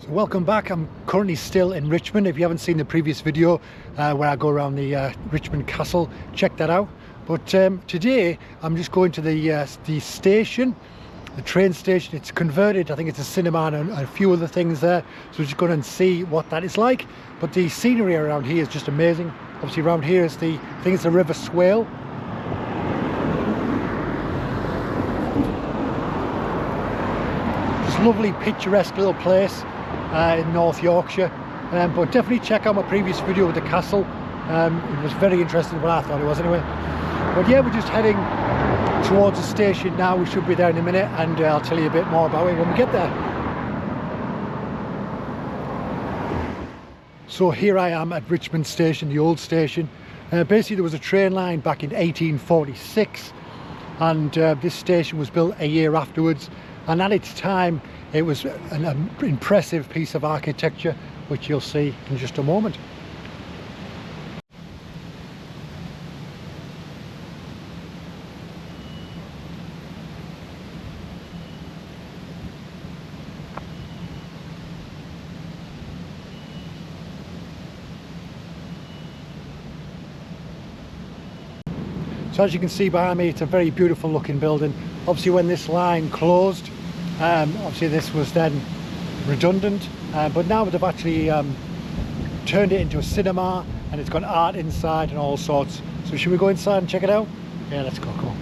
Welcome back. I'm currently still in Richmond. If you haven't seen the previous video where I go around the Richmond Castle, check that out. But today I'm just going to the station, the train station. It's converted, I think it's a cinema and a few other things there, so we're just going to see what that is like. But the scenery around here is just amazing. Obviously around here is I think it's the River Swale. Just lovely picturesque little place in North Yorkshire, but definitely check out my previous video with the castle. It was very interesting, what I thought it was anyway. But yeah, we're just heading towards the station now. We should be there in a minute, and I'll tell you a bit more about it when we get there. So here I am at Richmond Station, the old station. Basically there was a train line back in 1846, and this station was built a year afterwards, and at its time it was an impressive piece of architecture, which you'll see in just a moment. So as you can see behind me, it's a very beautiful looking building. Obviously when this line closed, obviously this was then redundant, but now they've actually turned it into a cinema, and it's got art inside and all sorts. So should we go inside and check it out? Yeah, let's go. Cool.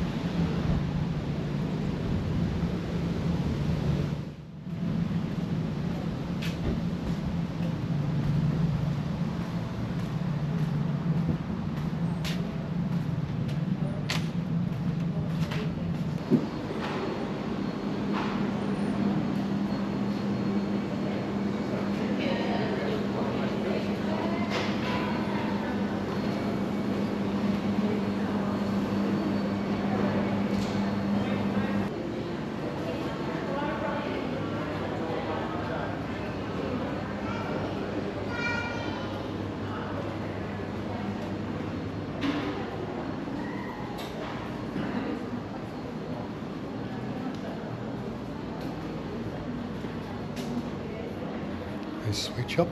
Switch up.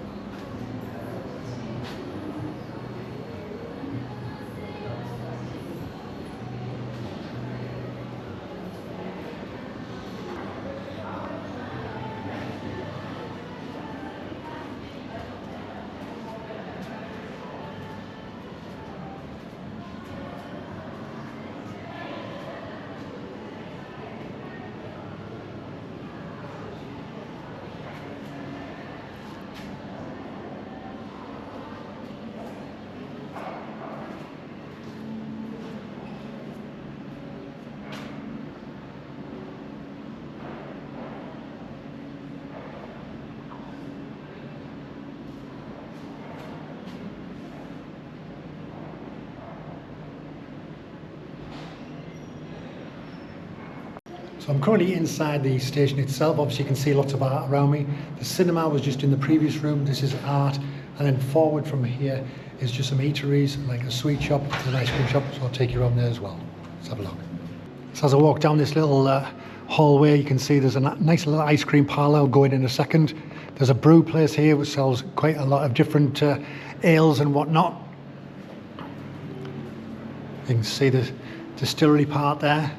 So I'm currently inside the station itself. Obviously you can see lots of art around me. The cinema was just in the previous room. This is art, and then forward from here is just some eateries, like a sweet shop, an ice cream shop, so I'll take you around there as well. Let's have a look. So as I walk down this little hallway, you can see there's a nice little ice cream parlour. I'll go in a second. There's a brew place here which sells quite a lot of different ales and whatnot. You can see the distillery part there.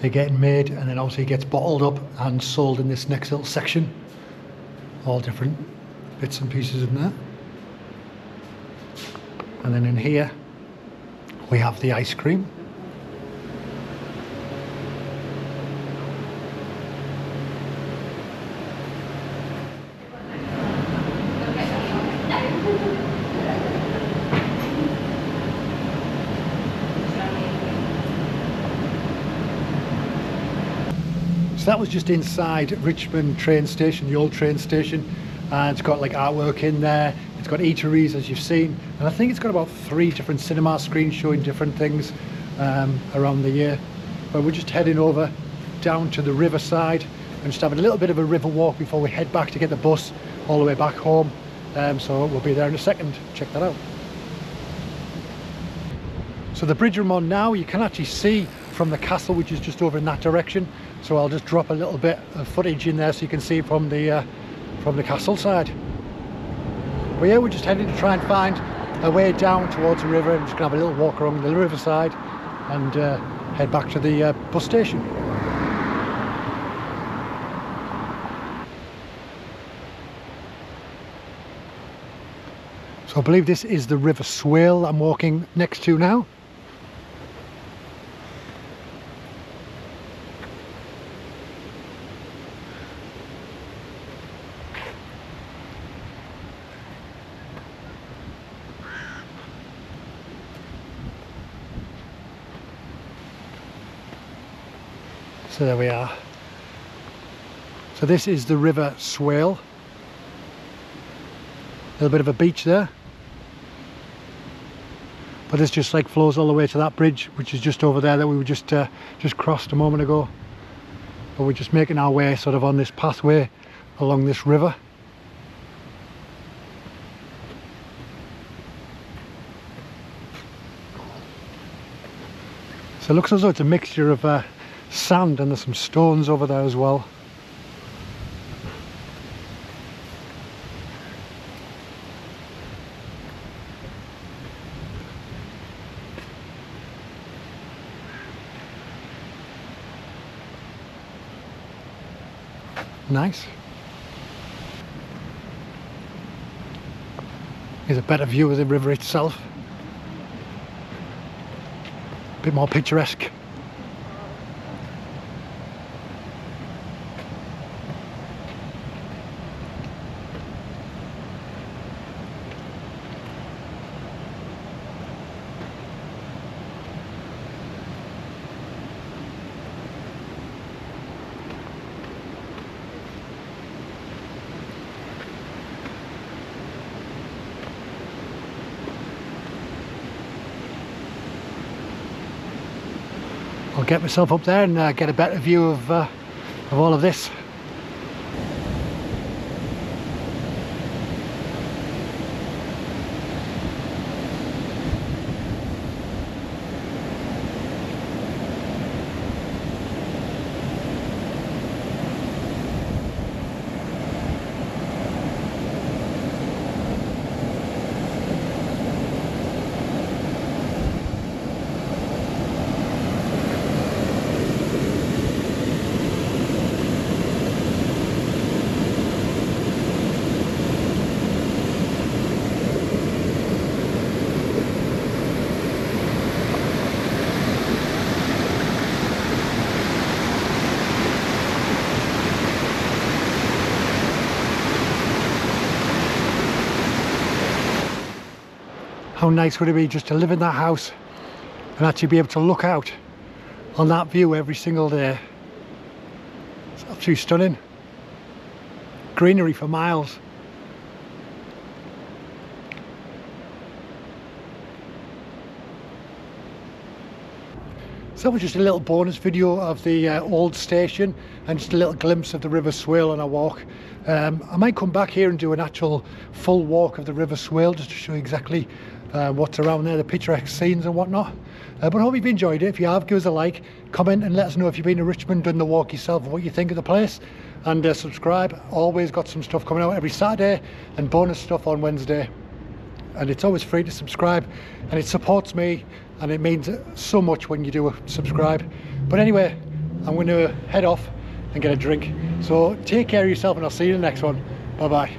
They're getting made, and then obviously it gets bottled up and sold in this next little section. All different bits and pieces in there. And then in here we have the ice cream. So that was just inside Richmond train station, the old train station, and it's got like artwork in there. It's got eateries, as you've seen, and I think it's got about 3 different cinema screens showing different things around the year. But we're just heading over down to the riverside and just having a little bit of a river walk before we head back to get the bus all the way back home. So we'll be there in a second. Check that out. So the bridge I'm on now, you can actually see from the castle, which is just over in that direction, so I'll just drop a little bit of footage in there so you can see from the castle side. But yeah, we're just heading to try and find a way down towards the river, and just gonna have a little walk along the riverside and head back to the bus station. So I believe this is the River Swale I'm walking next to now. So there we are. So this is the River Swale. A little bit of a beach there. But this just like flows all the way to that bridge, which is just over there that we were just crossed a moment ago. But we're just making our way sort of on this pathway along this river. So it looks as though it's a mixture of sand, and there's some stones over there as well. Nice. Here's a better view of the river itself. A bit more picturesque. I'll get myself up there and get a better view of all of this. How nice would it be just to live in that house and actually be able to look out on that view every single day? It's absolutely stunning. Greenery for miles. So that was just a little bonus video of the old station and just a little glimpse of the River Swale on our walk. I might come back here and do an actual full walk of the River Swale just to show you exactly what's around there, the picturesque scenes and whatnot. But I hope you've enjoyed it. If you have, give us a like, comment and let us know if you've been to Richmond, done the walk yourself, and what you think of the place. And subscribe. Always got some stuff coming out every Saturday and bonus stuff on Wednesday. And it's always free to subscribe, and it supports me, and it means so much when you do subscribe. But anyway, I'm going to head off and get a drink. So take care of yourself, and I'll see you in the next one. Bye bye.